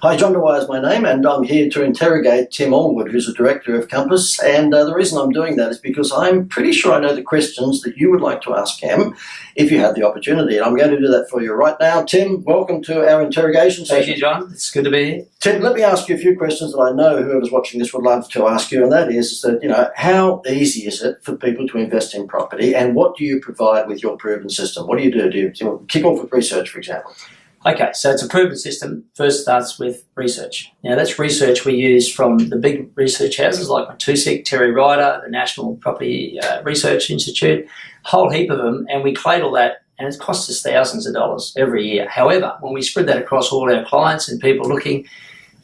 Hi, John Dwyer is my name, and I'm here to interrogate Tim Allwood, who's the director of Compass. And the reason I'm doing that is because I'm pretty sure I know the questions that you would like to ask him if you had the opportunity. And I'm going to do that for you right now. Tim, welcome to our interrogation session. Thank you, John. It's good to be here. Tim, let me ask you a few questions that I know whoever's watching this would love to ask you, and that is that, how easy is it for people to invest in property, and what do you provide with your proven system? What do you do? Do you kick off with research, for example? Okay, so it's a proven system. First starts with research. Now, that's research we use from the big research houses like Matusik, Terry Ryder, the National Property Research Institute, a whole heap of them, and we collate all that, and it costs us thousands of dollars every year. However, when we spread that across all our clients and people looking,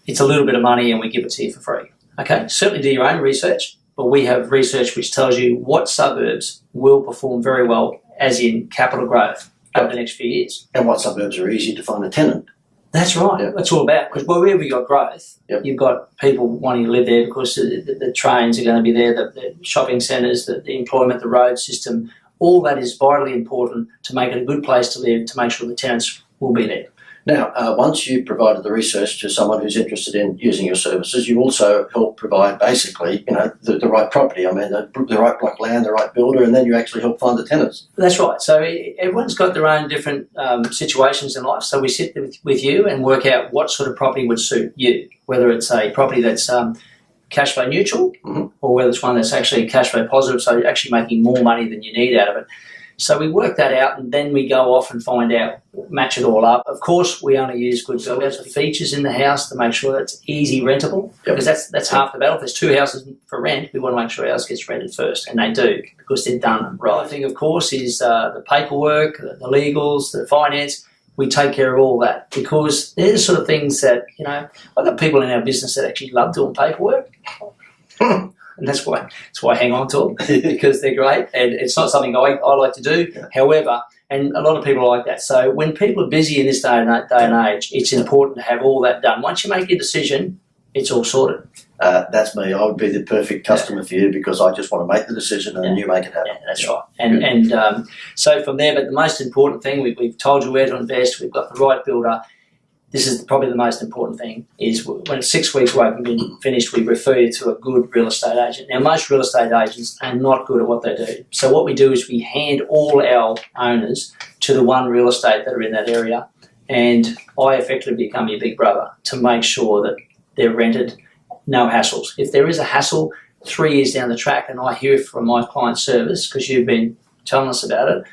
it's a little bit of money and we give it to you for free. Okay, certainly do your own research, but we have research which tells you what suburbs will perform very well, as in capital growth, over the next few years. And what suburbs are easy to find a tenant? That's right. Yep. That's all about, because wherever you've got growth, you've got people wanting to live there because the trains are going to be there, the shopping centres, the employment, the road system. All that is vitally important to make it a good place to live, to make sure the tenants will be there. Now, once you've provided the research to someone who's interested in using your services, you also help provide basically, the right property. I mean, the right block of land, the right builder, and then you actually help find the tenants. That's right. So everyone's got their own different situations in life. So we sit with you and work out what sort of property would suit you, whether it's a property that's cash flow neutral, or whether it's one that's actually cash flow positive, so you're actually making more money than you need out of it. So we work that out, and then we go off and find out, match it all up. Of course, we only use good features in the house to make sure that it's easy rentable, because that's half the battle. If there's two houses for rent, we want to make sure ours gets rented first, and they do, because they're done right. The thing, of course, is the paperwork, the legals, the finance. We take care of all that, because they're the sort of things that, I've got people in our business that actually love doing paperwork. And that's why I hang on to them, because they're great, and it's not something I like to do. Yeah. However, and a lot of people are like that. So when people are busy in this day and age, it's important to have all that done. Once you make your decision, it's all sorted. That's me. I would be the perfect customer for you, because I just want to make the decision and you make it happen. Yeah, that's right. And so from there, but the most important thing, we've told you where to invest. We've got the right builder. This is probably the most important thing, is when 6 weeks away from being finished, we refer you to a good real estate agent. Now, most real estate agents are not good at what they do. So what we do is we hand all our owners to the one real estate that are in that area, and I effectively become your big brother to make sure that they're rented, no hassles. If there is a hassle 3 years down the track and I hear from my client service, because you've been telling us about it,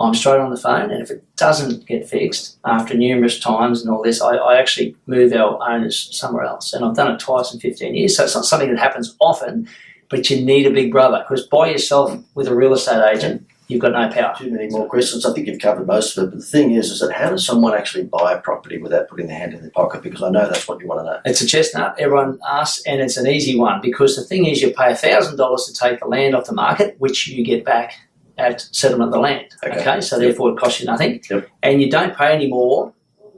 I'm straight on the phone, and if it doesn't get fixed after numerous times and all this, I actually move our owners somewhere else. And I've done it twice in 15 years, so it's not something that happens often, but you need a big brother, because by yourself with a real estate agent, you've got no power. Too many more questions. I think you've covered most of it. But the thing is that how does someone actually buy a property without putting their hand in their pocket? Because I know that's what you want to know. It's a chestnut, everyone asks, and it's an easy one, because the thing is, you pay $1,000 to take the land off the market, which you get back at settlement of the land. Okay, so therefore it costs you nothing. Yep. And you don't pay any more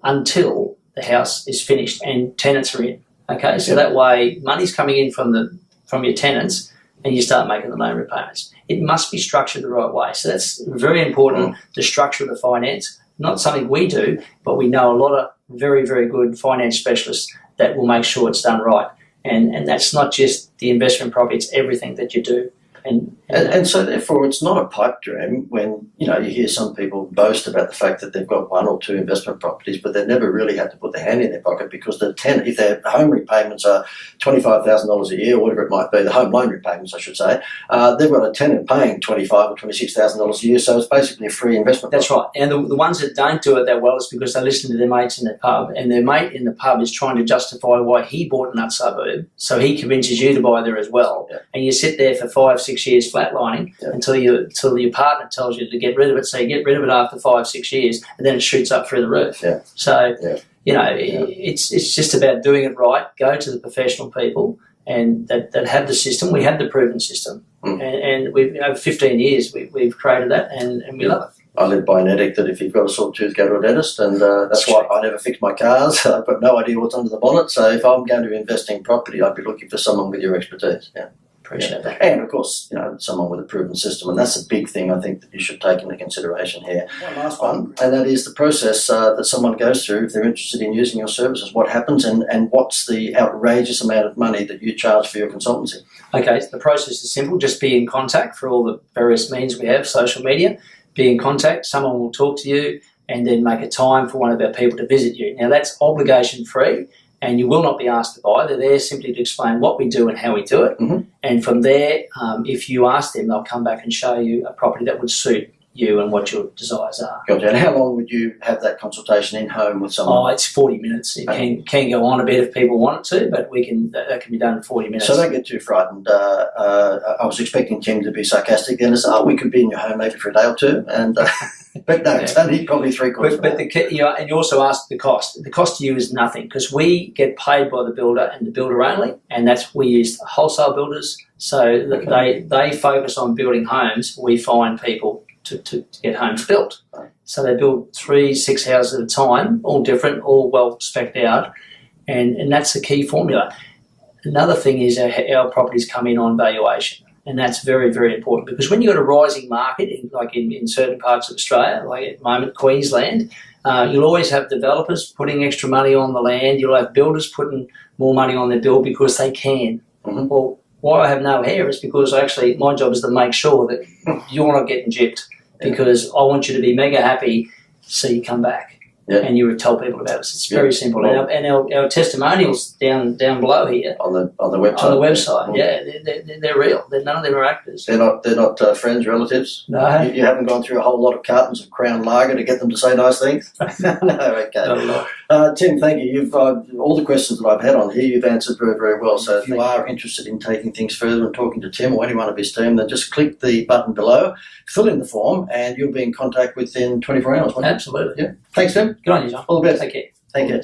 until the house is finished and tenants are in. Okay, so that way money's coming in from your tenants, and you start making the loan repayments. It must be structured the right way. So that's very important, the structure of the finance. Not something we do, but we know a lot of very, very good finance specialists that will make sure it's done right. And that's not just the investment property, it's everything that you do. And so therefore it's not a pipe dream when you hear some people boast about the fact that they've got one or two investment properties, but they've never really had to put their hand in their pocket, because the tenant, if their home repayments are $25,000 a year, or whatever it might be, the home loan repayments I should say, they've got a tenant paying $25,000 or $26,000 a year, so it's basically a free investment. That's right. And the ones that don't do it that well is because they listen to their mates in the pub, and their mate in the pub is trying to justify why he bought in that suburb, so he convinces you to buy there as well. Yeah. And you sit there for 5-6 years flatlining until your partner tells you to get rid of it. So you get rid of it after 5-6 years, and then it shoots up through the roof. Yeah. So it's just about doing it right. Go to the professional people and that have the system. We have the proven system, and we've over 15 years we've created that, and we love it. I live by an edict that if you've got a sore tooth, go to a dentist, and that's why I never fix my cars. I've got no idea what's under the bonnet. So if I'm going to invest in property, I'd be looking for someone with your expertise. Yeah. appreciate that. And of course, someone with a proven system, and that's a big thing I think that you should take into consideration here. One last one, and that is the process that someone goes through if they're interested in using your services. What happens, and what's the outrageous amount of money that you charge for your consultancy? Okay, so the process is simple. Just be in contact for all the various means we have, social media. Be in contact. Someone will talk to you and then make a time for one of our people to visit you. Now, that's obligation free, and you will not be asked to buy. They're there simply to explain what we do and how we do it. Mm-hmm. And from there, if you ask them, they'll come back and show you a property that would suit you and what your desires are. Gotcha. And how long would you have that consultation in home with someone? Oh, it's 40 minutes. It can go on a bit if people want it to, but that can be done in 40 minutes. So don't get too frightened. I was expecting Tim to be sarcastic then and say, we could be in your home maybe for a day or two. And but no, it's only probably 3/4. But and you also asked the cost. The cost to you is nothing because we get paid by the builder and the builder only, and we use wholesale builders. So they focus on building homes. We find people to get homes built. So they build 3-6 houses at a time, all different, all well spec'd out, and that's the key formula. Another thing is our properties come in on valuation, and that's very, very important because when you've got a rising market, like in certain parts of Australia, like at the moment Queensland, you'll always have developers putting extra money on the land. You'll have builders putting more money on their build because they can. Mm-hmm. Well, why I have no hair is because actually my job is to make sure that you're not getting gypped because I want you to be mega happy so you come back and you tell people about us. It's very simple. Well, and our testimonials down below here on the website. On the website, they're real. None of them are actors. They're not friends, relatives. No, you haven't gone through a whole lot of cartons of Crown Lager to get them to say nice things. No, okay. Not a lot. Tim, thank you. You've all the questions that I've had on here, you've answered very, very well. So if you are interested in taking things further and talking to Tim or anyone of his team, then just click the button below, fill in the form, and you'll be in contact within 24 hours. Absolutely. Yeah. Thanks, Tim. Good on you, John. All the best. Take care. Take care.